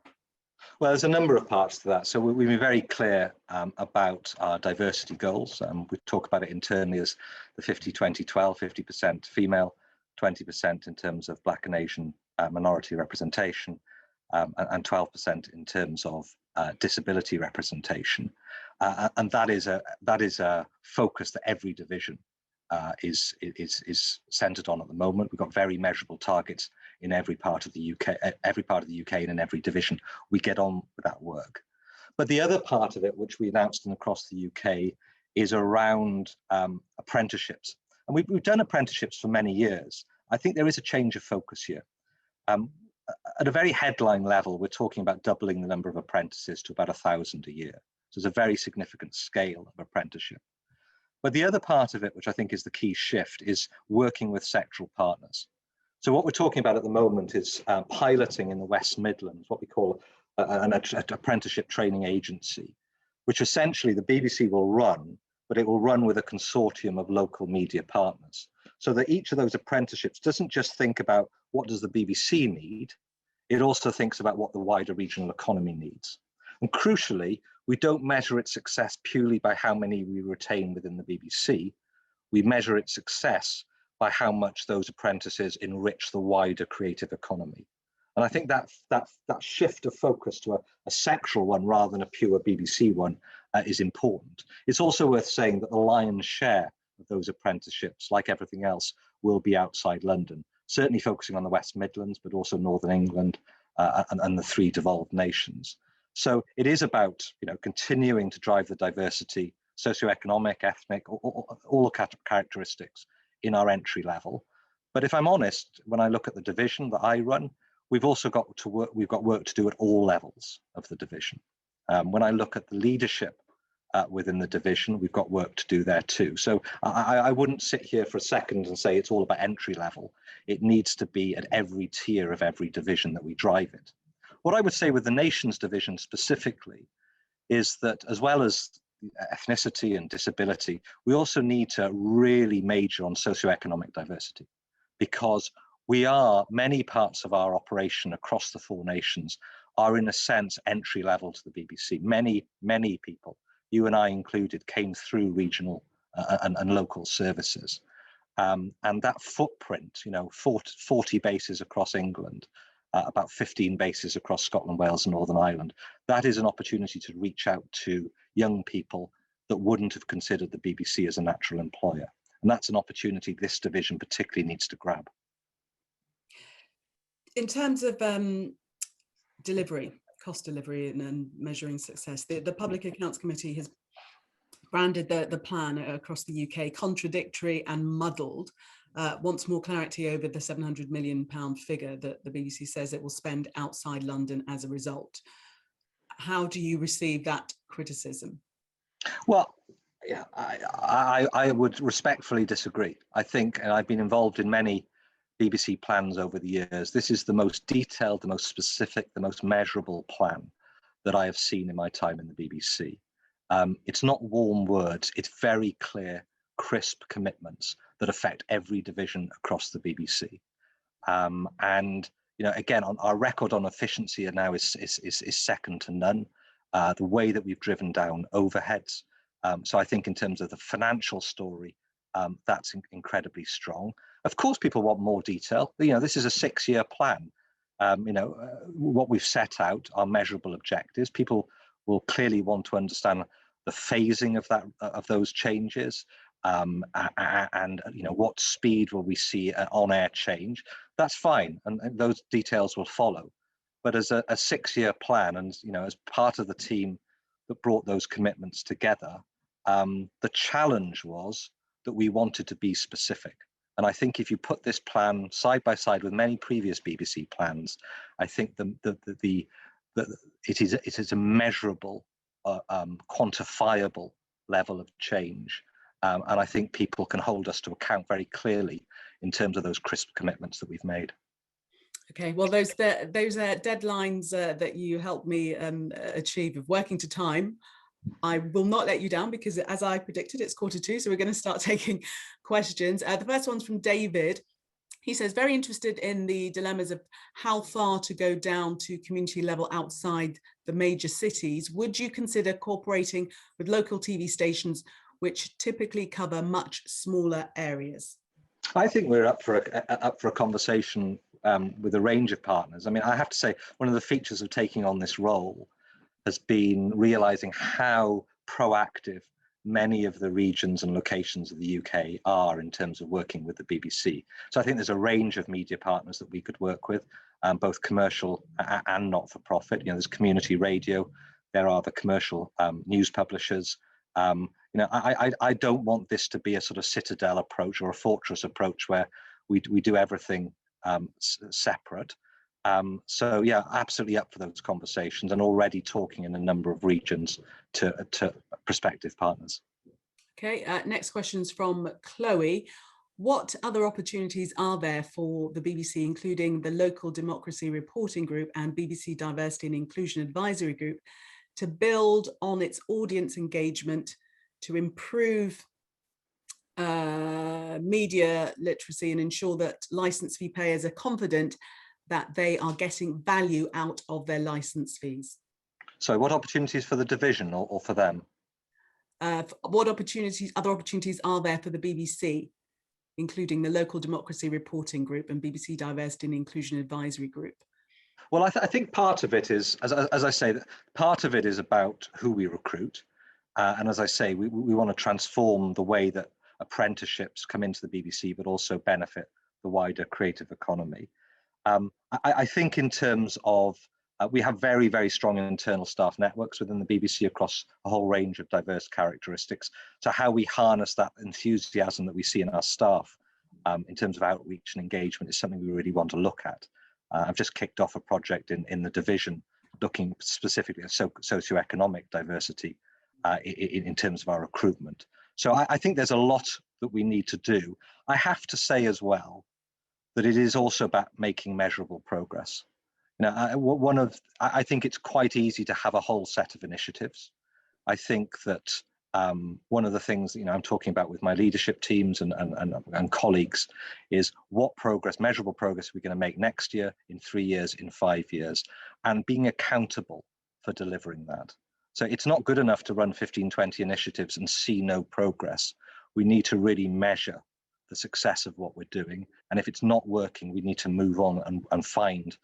B: Well, there's a number of parts to that. So we've been very clear about our diversity goals. We talk about it internally as the 50-20-12, 50% female, 20% in terms of Black and Asian minority representation, and 12% in terms of disability representation. And that is a focus that every division is centred on at the moment. We've got very measurable targets in every part of the UK, and in every division. We get on with that work. But the other part of it, which we announced across the UK, is around apprenticeships. And we've done apprenticeships for many years. I think there is a change of focus here. At a very headline level, we're talking about doubling the number of apprentices to about 1,000 a year. So it's a very significant scale of apprenticeship. But the other part of it, which I think is the key shift, is working with sectoral partners. So what we're talking about at the moment is piloting in the West Midlands, what we call an apprenticeship training agency, which essentially the BBC will run, but it will run with a consortium of local media partners. So that each of those apprenticeships doesn't just think about what does the BBC need, it also thinks about what the wider regional economy needs. And crucially, we don't measure its success purely by how many we retain within the BBC. We measure its success by how much those apprentices enrich the wider creative economy. And I think that shift of focus to a sectoral one rather than a pure BBC one is important. It's also worth saying that the lion's share of those apprenticeships, like everything else, will be outside London, certainly focusing on the West Midlands, but also Northern England and the 3 devolved nations. So it is about, continuing to drive the diversity, socioeconomic, ethnic, all the characteristics in our entry level. But if I'm honest, when I look at the division that I run, we've also got work to do at all levels of the division. When I look at the leadership within the division, we've got work to do there too. So I wouldn't sit here for a second and say it's all about entry level. It needs to be at every tier of every division that we drive it. What I would say with the Nations division specifically is that, as well as ethnicity and disability, we also need to really major on socioeconomic diversity, because many parts of our operation across the 4 nations are in a sense entry level to the BBC. Many people, you and I included, came through regional and local services. And that footprint, 40 bases across England, about 15 bases across Scotland, Wales and Northern Ireland. That is an opportunity to reach out to young people that wouldn't have considered the BBC as a natural employer. And that's an opportunity this division particularly needs to grab.
A: In terms of delivery, cost delivery and measuring success, the Public Accounts Committee has branded the plan across the UK contradictory and muddled. Wants more clarity over the £700 million figure that the BBC says it will spend outside London as a result. How do you receive that criticism?
B: Well, yeah, I would respectfully disagree. I think, and I've been involved in many BBC plans over the years, this is the most detailed, the most specific, the most measurable plan that I have seen in my time in the BBC. It's not warm words, it's very clear, crisp commitments that affect every division across the BBC. And again, on our record on efficiency now is second to none. The way that we've driven down overheads. So I think in terms of the financial story, that's incredibly strong. Of course, people want more detail. This is a 6-year plan. What we've set out are measurable objectives. People will clearly want to understand the phasing of those changes. And what speed will we see an on-air change? That's fine, and those details will follow. But as a 6-year plan, and as part of the team that brought those commitments together, the challenge was that we wanted to be specific. And I think if you put this plan side by side with many previous BBC plans, I think it is a measurable quantifiable level of change. And I think people can hold us to account very clearly in terms of those crisp commitments that we've made.
A: Okay, well, those deadlines that you helped me achieve of working to time, I will not let you down, because as I predicted, it's 2:45, so we're going to start taking questions. The first one's from David. He says, very interested in the dilemmas of how far to go down to community level outside the major cities. Would you consider cooperating with local TV stations which typically cover much smaller areas?
B: I think we're up for a conversation with a range of partners. I mean, I have to say, one of the features of taking on this role has been realizing how proactive many of the regions and locations of the UK are in terms of working with the BBC. So I think there's a range of media partners that we could work with, both commercial and not-for-profit. You know, there's community radio, there are the commercial news publishers. You know, I don't want this to be a sort of citadel approach or a fortress approach where we do everything separate. So yeah, absolutely up for those conversations, and already talking in a number of regions to prospective partners.
A: Okay, next question's from Chloe. What other opportunities are there for the BBC, including the Local Democracy Reporting Group and BBC Diversity and Inclusion Advisory Group, to build on its audience engagement, to improve media literacy and ensure that licence fee payers are confident that they are getting value out of their licence fees?
B: So what opportunities for the division or for them?
A: What other opportunities are there for the BBC, including the Local Democracy Reporting Group and BBC Diversity and Inclusion Advisory Group?
B: Well, I think part of it is, as I say, part of it is about who we recruit. And as I say, we want to transform the way that apprenticeships come into the BBC, but also benefit the wider creative economy. I think in terms of, we have very, very strong internal staff networks within the BBC across a whole range of diverse characteristics. So how we harness that enthusiasm that we see in our staff in terms of outreach and engagement is something we really want to look at. I've just kicked off a project in the division looking specifically at socioeconomic diversity in terms of our recruitment. So I think there's a lot that we need to do. I have to say as well that it is also about making measurable progress. You know, I think it's quite easy to have a whole set of initiatives. I think that one of the things, you know, I'm talking about with my leadership teams and colleagues is what progress, measurable progress, we're going to make next year, in 3 years, in 5 years, and being accountable for delivering that. So it's not good enough to run 15, 20 initiatives and see no progress. We need to really measure the success of what we're doing. And if it's not working, we need to move on and find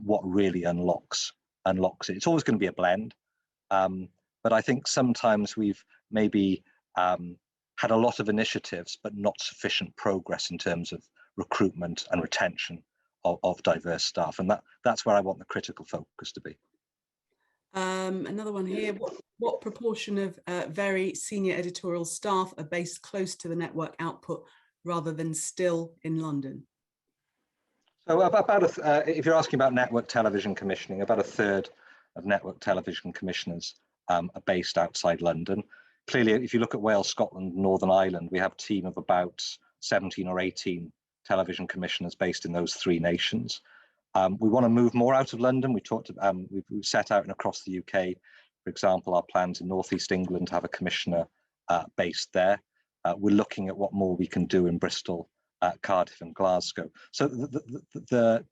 B: what really unlocks it. It's always going to be a blend. But I think sometimes we've maybe had a lot of initiatives, but not sufficient progress in terms of recruitment and retention of diverse staff. And that's where I want the critical focus to be.
A: Another one here. What proportion of very senior editorial staff are based close to the network output rather than still in London?
B: So if you're asking about network television commissioning, about a third of network television commissioners are based outside London. Clearly, if you look at Wales, Scotland, Northern Ireland, we have a team of about 17 or 18 television commissioners based in those three nations. We want to move more out of London. We've set out and across the UK, for example, our plans in North East England to have a commissioner based there. We're looking at what more we can do in Bristol, Cardiff and Glasgow. So the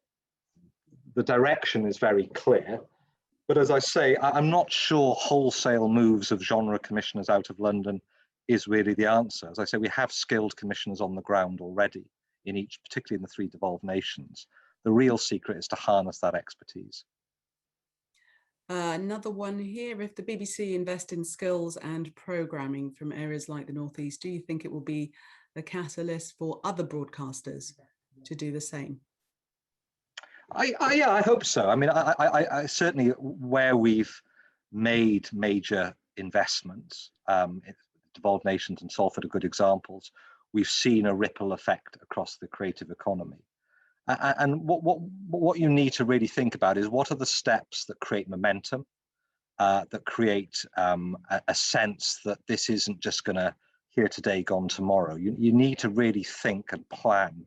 B: direction is very clear. But as I say, I'm not sure wholesale moves of genre commissioners out of London is really the answer. As I say, we have skilled commissioners on the ground already in each, particularly in the three devolved nations. The real secret is to harness that expertise.
A: Another one here. If the BBC invest in skills and programming from areas like the North East, do you think it will be the catalyst for other broadcasters to do the same?
B: Yeah, I hope so. I mean, I certainly, where we've made major investments, devolved nations and Salford are good examples, we've seen a ripple effect across the creative economy. And what you need to really think about is what are the steps that create momentum, that create a sense that this isn't just going to here today, gone tomorrow. You need to really think and plan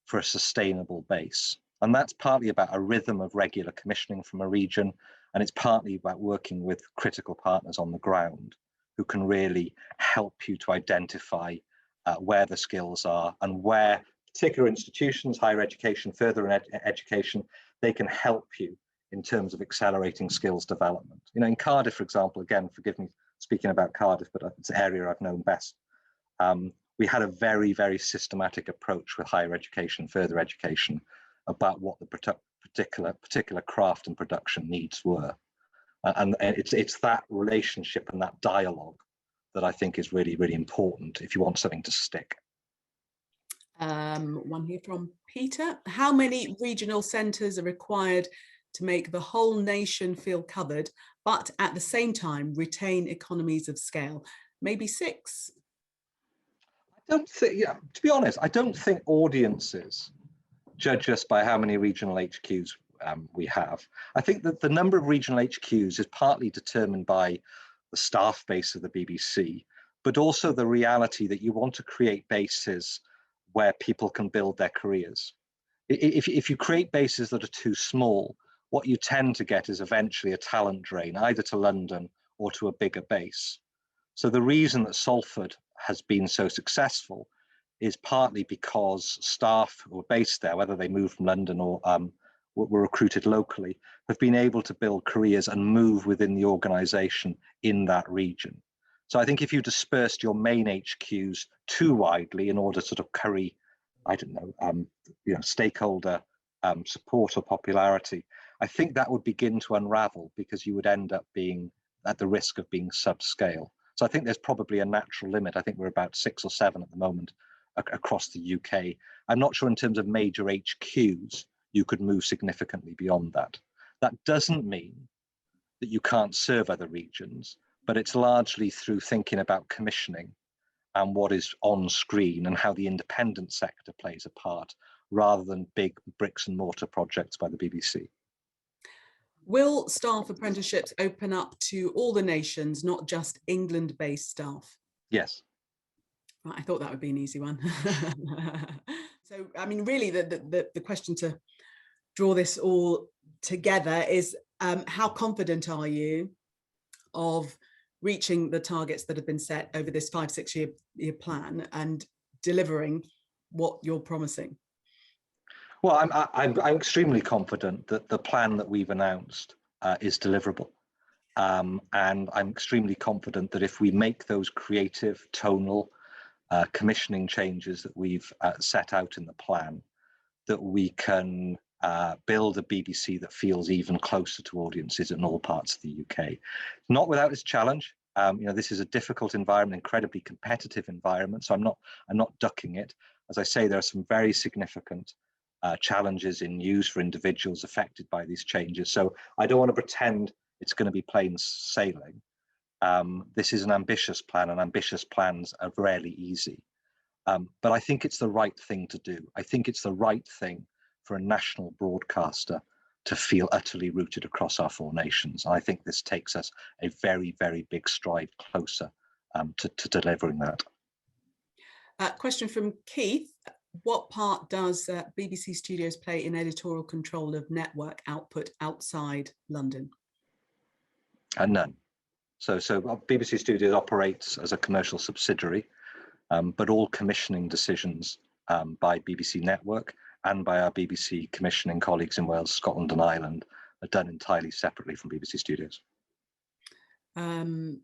B: for a sustainable base. And that's partly about a rhythm of regular commissioning from a region, and it's partly about working with critical partners on the ground who can really help you to identify where the skills are and where particular institutions, higher education, further education, they can help you in terms of accelerating skills development. You know, in Cardiff, for example, again, forgive me speaking about Cardiff, but it's an area I've known best. We had a very, very systematic approach with higher education, further education, about what the particular craft and production needs were. And it's that relationship and that dialogue that I think is really, really important if you want something to stick.
A: One here from Peter. How many regional centres are required to make the whole nation feel covered, but at the same time retain economies of scale? Maybe 6?
B: I don't think, yeah, to be honest, I don't think audiences judge us by how many regional HQs we have. I think that the number of regional HQs is partly determined by the staff base of the BBC, but also the reality that you want to create bases where people can build their careers. If you create bases that are too small, what you tend to get is eventually a talent drain, either to London or to a bigger base. So the reason that Salford has been so successful is partly because staff who are based there, whether they moved from London or were recruited locally, have been able to build careers and move within the organisation in that region. So I think if you dispersed your main HQs too widely in order to sort of curry, I don't know, stakeholder support or popularity, I think that would begin to unravel because you would end up being at the risk of being subscale. So I think there's probably a natural limit. I think we're about 6 or 7 at the moment across the UK. I'm not sure in terms of major HQs, you could move significantly beyond that. That doesn't mean that you can't serve other regions, but it's largely through thinking about commissioning and what is on screen and how the independent sector plays a part rather than big bricks and mortar projects by the BBC.
A: Will staff apprenticeships open up to all the nations, not just England-based staff?
B: Yes.
A: Right, I thought that would be an easy one. So, I mean, really, the question to draw this all together is how confident are you of reaching the targets that have been set over this 5-6 year plan and delivering what you're promising?
B: Well, I'm extremely confident that the plan that we've announced is deliverable. And I'm extremely confident that if we make those creative, tonal, commissioning changes that we've set out in the plan, that we can build a BBC that feels even closer to audiences in all parts of the UK. Not without its challenge. This is a difficult environment, incredibly competitive environment. So I'm not ducking it. As I say, there are some very significant challenges in news for individuals affected by these changes. So I don't want to pretend it's going to be plain sailing. This is an ambitious plan, and ambitious plans are rarely easy. But I think it's the right thing to do. I think it's the right thing for a national broadcaster to feel utterly rooted across our 4 nations. And I think this takes us a very, very big stride closer to delivering that.
A: Question from Keith. What part does BBC Studios play in editorial control of network output outside London?
B: None. So BBC Studios operates as a commercial subsidiary, but all commissioning decisions by BBC Network and by our BBC commissioning colleagues in Wales, Scotland and Ireland are done entirely separately from BBC Studios.
A: One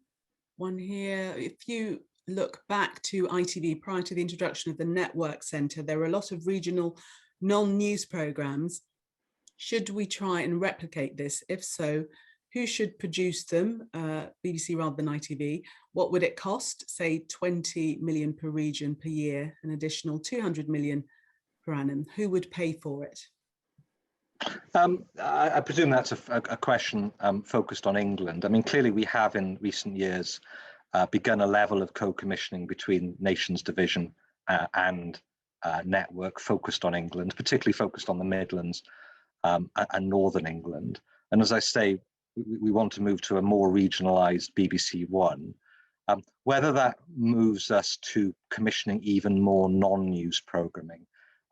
A: here, if you look back to ITV prior to the introduction of the Network Centre, there were a lot of regional non-news programmes. Should we try and replicate this? If so, who should produce them, BBC rather than ITV? What would it cost? Say 20 million per region per year, an additional 200 million per annum. Who would pay for it?
B: I presume that's a question focused on England. I mean, clearly we have in recent years begun a level of co-commissioning between Nations Division and Network focused on England, particularly focused on the Midlands and Northern England. And as I say, we want to move to a more regionalised BBC One. Whether that moves us to commissioning even more non-news programming,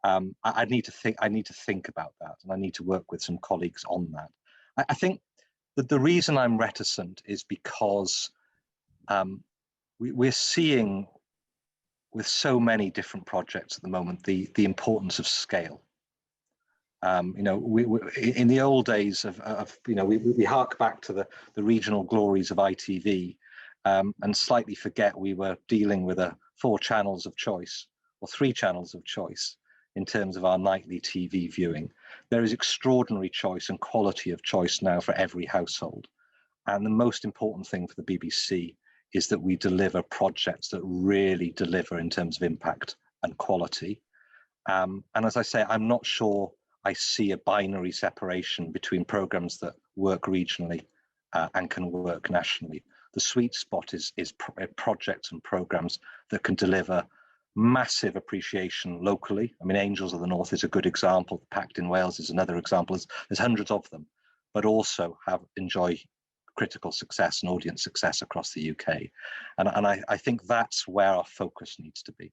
B: I need to think about that, and I need to work with some colleagues on that. I think that the reason I'm reticent is because we're seeing with so many different projects at the moment the importance of scale. You know, we in the old days of you know, we hark back to the regional glories of ITV, and slightly forget we were dealing with 4 channels of choice or 3 channels of choice in terms of our nightly TV viewing. There is extraordinary choice and quality of choice now for every household. And the most important thing for the BBC is that we deliver projects that really deliver in terms of impact and quality. And as I say, I'm not sure I see a binary separation between programs that work regionally and can work nationally. The sweet spot is projects and programs that can deliver massive appreciation locally. I mean, Angels of the North is a good example. Pact in Wales is another example. There's hundreds of them, but also enjoy critical success and audience success across the UK. And I think that's where our focus needs to be.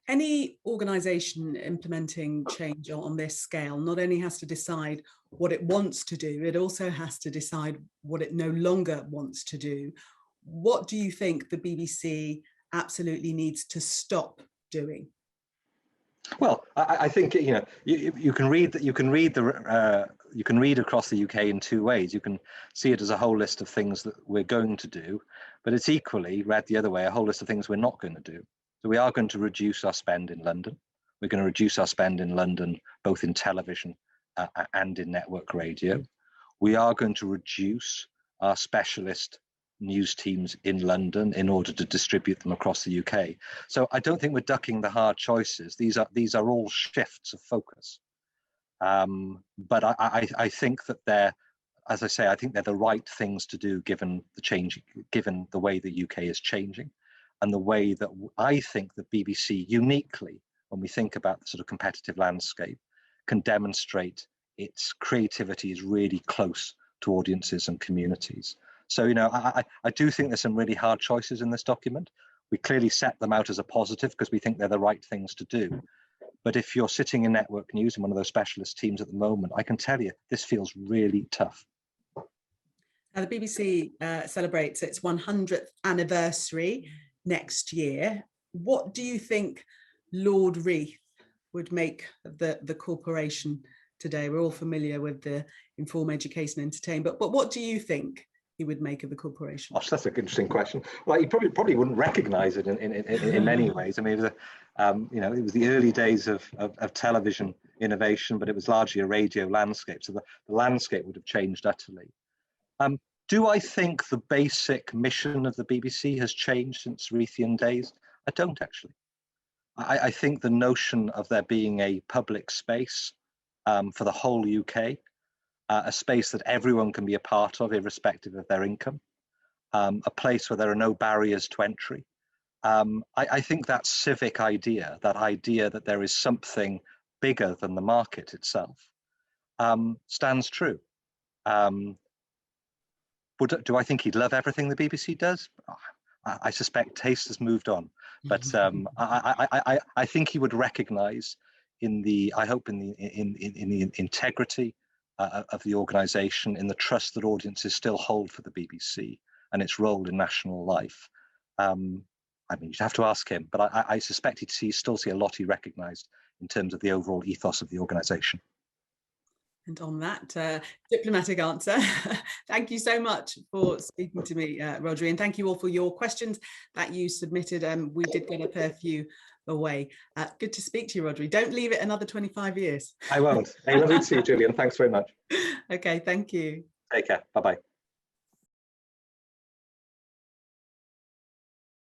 A: Any organisation implementing change on this scale not only has to decide what it wants to do, it also has to decide what it no longer wants to do. What do you think the BBC absolutely needs to stop doing?
B: Well, I think, you know, you can read across the UK in 2 ways. You can see it as a whole list of things that we're going to do, but it's equally read the other way, a whole list of things we're not going to do. So we are going to reduce our spend in London. We're going to reduce our spend in London, both in television and in network radio. We are going to reduce our specialist news teams in London in order to distribute them across the UK. So I don't think we're ducking the hard choices. These are all shifts of focus. But I think that they're, as I say, I think they're the right things to do given the way the UK is changing, and the way that I think the BBC uniquely, when we think about the sort of competitive landscape, can demonstrate its creativity is really close to audiences and communities. So, you know, I do think there's some really hard choices in this document. We clearly set them out as a positive because we think they're the right things to do. But if you're sitting in network news in one of those specialist teams at the moment, I can tell you this feels really tough.
A: Now, the BBC celebrates its 100th anniversary next year. What do you think Lord Reith would make of the corporation today? We're all familiar with the Inform, Education, Entertain, but what do you think he would make of the corporation?
B: Gosh, that's an interesting question. Well, he probably wouldn't recognise it in many ways. I mean, it was you know, it was the early days of television innovation, but it was largely a radio landscape. So the landscape would have changed utterly. Do I think the basic mission of the BBC has changed since Reithian days? I don't actually. I think the notion of there being a public space for the whole UK, a space that everyone can be a part of irrespective of their income, a place where there are no barriers to entry. I think that civic idea, that there is something bigger than the market itself, stands true. But do I think he'd love everything the BBC does? I suspect taste has moved on, but I think he would recognise in the integrity of the organisation, in the trust that audiences still hold for the BBC and its role in national life. I mean, you'd have to ask him, but I suspect he'd still see a lot he recognised in terms of the overall ethos of the organisation.
A: And on that diplomatic answer, thank you so much for speaking to me, Rhodri, and thank you all for your questions that you submitted. We did get a fair few away. Good to speak to you, Rhodri. Don't leave it another 25 years.
B: I won't. Hey, lovely to see you, Gillian. Thanks very much.
A: Okay, thank you.
B: Take care. Bye-bye.